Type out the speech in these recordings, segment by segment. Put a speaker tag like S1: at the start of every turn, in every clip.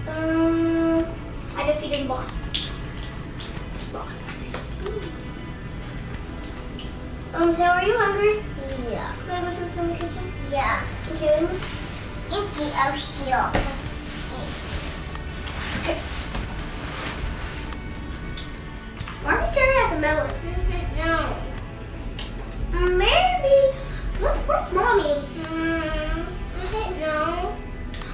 S1: I don't feed in box. So are you hungry?
S2: Yeah.
S1: Can I go sit in the kitchen?
S2: Yeah.
S1: Okay, let me.
S2: It's here.
S1: Okay. Why are we staring at the melon?
S2: No.
S1: Maybe. Look, where's Mommy?
S2: No.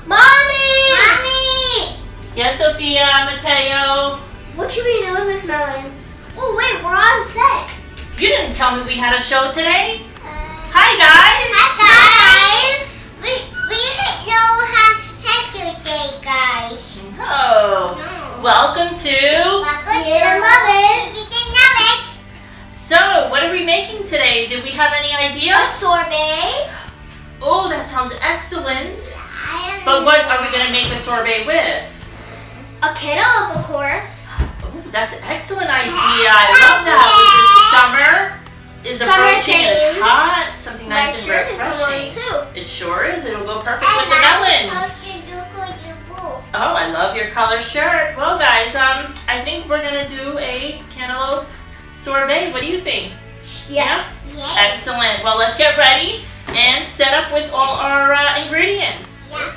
S1: Mommy!
S2: Mommy!
S3: Yes, Sophia, Mateo.
S1: What should we do with this melon? Oh wait, we're on set.
S3: You didn't tell me we had a show today. Hi, guys.
S2: Hi guys. We know how today, guys.
S3: Oh,
S2: No.
S3: welcome to.
S2: You didn't love it. You didn't love it.
S3: So, what are we making today? Did we have any
S1: A
S3: ideas?
S1: sorbet.
S3: Oh, that sounds excellent.
S2: I don't
S3: But what are
S2: know.
S3: we gonna make a sorbet with?
S1: A cantaloupe, of course.
S3: Oh, that's an excellent idea. I love that. Because summer is
S1: Summer
S3: approaching and it's
S1: came.
S3: hot. Something
S1: My
S3: nice and
S1: shirt is
S3: refreshing.
S1: warm too.
S3: It sure is. It'll go perfect with the melon. Oh, I love your color shirt. Well, guys, I think we're gonna do a cantaloupe sorbet. What do you think?
S1: Yes.
S2: Yeah.
S3: Excellent. Well, let's get ready and set up with all our ingredients.
S2: Yeah.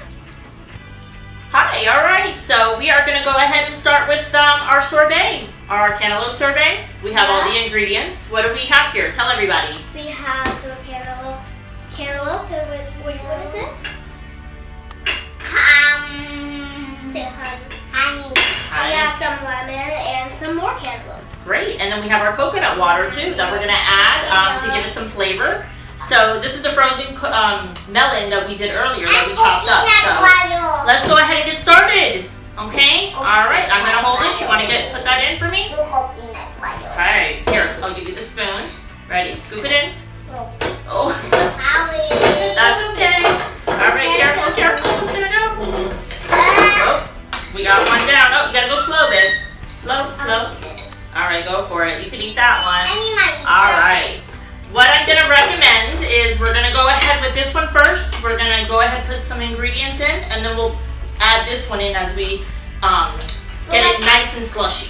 S3: Hi. All right. So we are gonna go ahead and start with our sorbet, our cantaloupe sorbet. We have all the ingredients. What do we have here? Tell everybody.
S1: We have the cantaloupe. Cantaloupe. What is this? Say hi.
S2: Honey.
S1: We have some lemon and some more cantaloupe.
S3: Great, and then we have our coconut water too that we're gonna add to give it some flavor. So this is a frozen melon that we did earlier that we chopped up. So let's go ahead and get started. Okay? All right, I'm gonna hold this. You wanna put that in for me? Okay, here, I'll give you the spoon. Ready? Scoop it in. Oh, that's okay. All right, careful, careful. It's gonna go. Oh, we got one down. Oh, you gotta go slow, babe. Slow, slow. All right, go for it. You can eat that one. All right. What I'm gonna recommend is we're gonna go ahead with this one first. We're gonna go ahead and put some ingredients in, and then we'll add this one in as we get it nice and slushy.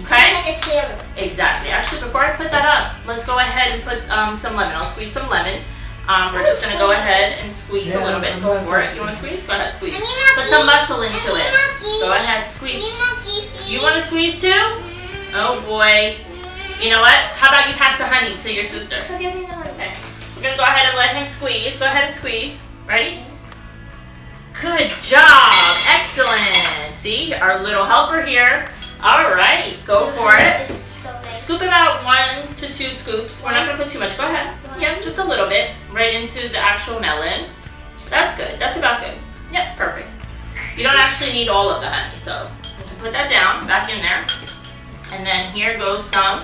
S3: Okay?
S2: Like a syrup.
S3: Exactly. Actually, before I put that up, let's go ahead and put some lemon. I'll squeeze some lemon. We're just gonna go ahead and squeeze a little bit for it. You wanna squeeze? Go ahead, squeeze. Put some muscle into it. Go ahead, squeeze. You wanna squeeze too? Oh boy. You know what? How about you pass the honey to your sister?
S1: So give me the honey.
S3: Okay. We're gonna go ahead and let him squeeze. Go ahead and squeeze. Ready? Good job. Excellent. See, our little helper here. All right, go for it. Scoop about 1 to 2 scoops. We're not gonna put too much. Go ahead. Yeah, just a little bit right into the actual melon. That's good. That's about good. Yep, perfect. You don't actually need all of the honey, so you can put that down, back in there. And then here goes some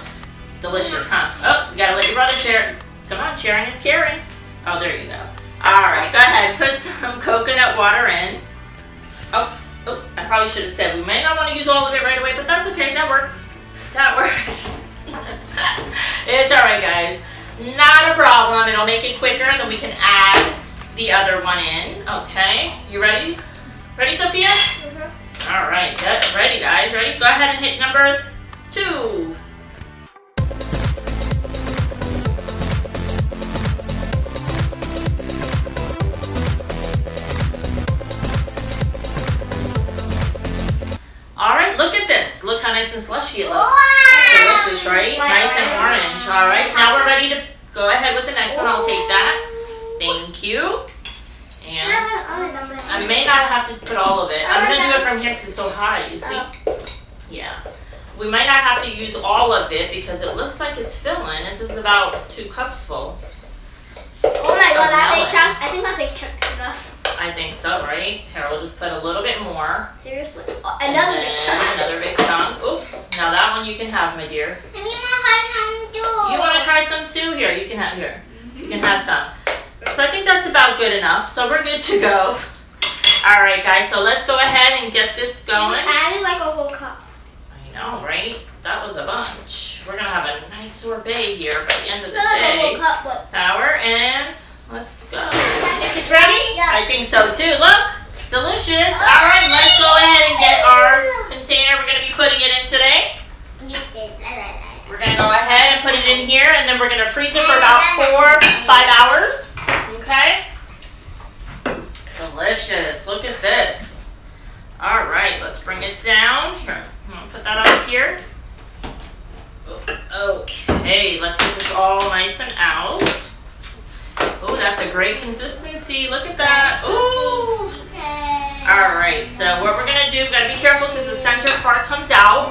S3: delicious, huh? Oh, you gotta let your brother share. Come on, sharing is caring. Oh, there you go. All right, go ahead. Put some coconut water in. Oh, I probably should have said we may not want to use all of it right away, but that's okay. That works. That works. It's all right, guys. Not a problem. It'll make it quicker, and then we can add the other one in. Okay, you ready? Ready, Sophia? All right, get ready, guys. Ready? Go ahead and hit number 2. All right, look at this. Look how nice and slushy it looks. Delicious, right? Nice and orange. All right, now we're ready to go ahead with the next one. I'll take that. Thank you. And I may not have to put all of it. I'm going to do it from here because it's so high, you see? Yeah. We might not have to use all of it because it looks like it's filling. This is about 2 cups full.
S1: Oh my god, that big chunk. I think that big chunk's enough.
S3: I think so, right? Here, we'll just put a little bit more.
S1: Seriously? Oh, another big chunk.
S3: Another big chunk. Oops. Now that one you can have, my dear. You want to try some too? Here, you can have here. You can have some. So I think that's about good enough. So we're good to go. All right, guys. So let's go ahead and get this going.
S1: Added like a whole cup.
S3: I know, right? That was a bunch. We're gonna have a nice sorbet here by the end of the
S1: Like a whole
S3: day.
S1: cup, but
S3: Power and let's go. Ready?
S2: Yeah.
S3: I think so too. Look. delicious. All right, let's go ahead and get our container we're going to be putting it in today. We're going to go ahead and put it in here, and then we're going to freeze it for about 4 to 5 hours. Okay? Delicious. Look at this. All right, let's bring it down. Here, I'm going to put that up here. Okay, let's get this all nice and out. Oh, that's a great consistency. Look at that. Ooh. All right, so what we're going to do, we've got to be careful because the center part comes out.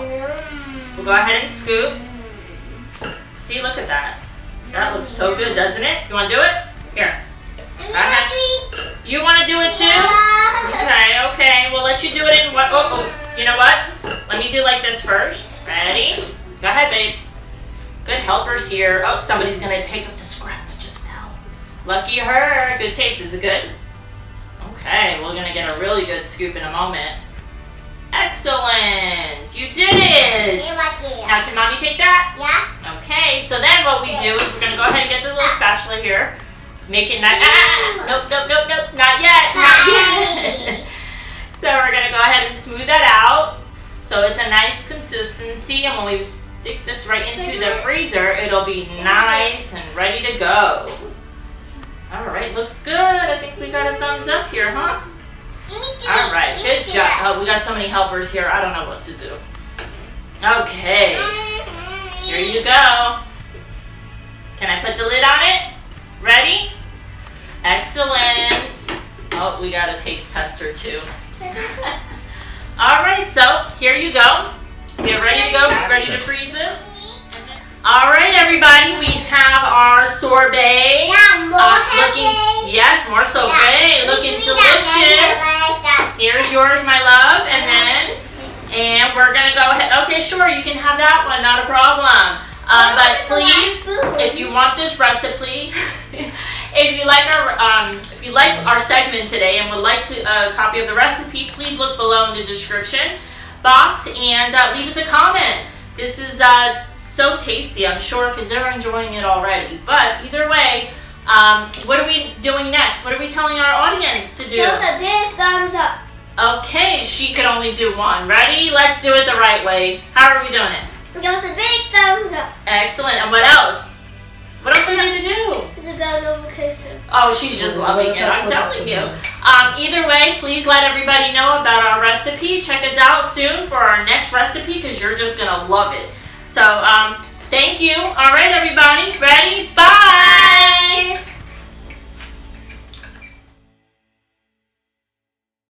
S3: We'll go ahead and scoop. See, look at that. That looks so good, doesn't it? You want to do it? Here. You want to do it too? Okay. We'll let you do it in what? Oh, you know what? Let me do like this first. Ready? Go ahead, babe. Good helpers here. Oh, somebody's going to pick up the scrap that just fell. Lucky her. Good taste. Is it good? Okay, we're going to get a really good scoop in a moment. Excellent. You did it. Now, can Mommy take that?
S2: Yeah.
S3: Okay, so then what we do is we're going to go ahead and get the little spatula here. Make it nice. Nope. Not yet. So we're going to go ahead and smooth that out. So it's a nice consistency, and when we stick this right into the freezer, it'll be nice and ready to go. All right, looks good. I think we got a thumbs up here, huh? All right, good job. Oh, we got so many helpers here. I don't know what to do. Okay, here you go. Can I put the lid on it? Ready? Excellent. Oh, we got a taste tester too. All right, so here you go. Get ready to go. Ready to freeze this? All right, everybody. We have our sorbet. Yes, more sorbet. Looking delicious. Here's yours, my love. And we're going to go ahead. Okay, sure. You can have that one. Not a problem. But please, if you want this recipe, if you like our segment today and would like a copy of the recipe, please look below in the description box and leave us a comment. This is so tasty, I'm sure, because they're enjoying it already. But either way, what are we doing next? What are we telling our audience to do?
S1: Give us a big thumbs up.
S3: Okay, she can only do one. Ready? Let's do it the right way. How are we doing it?
S1: Give us a big thumbs up.
S3: Excellent. And what else? What else do we need to do?
S1: It's a bell notification.
S3: Oh, she's just loving it, I'm telling you. Either way, please let everybody know about our recipe. Check us out soon for our next recipe because you're just going to love it. So, thank you. All right, everybody. Ready? Bye.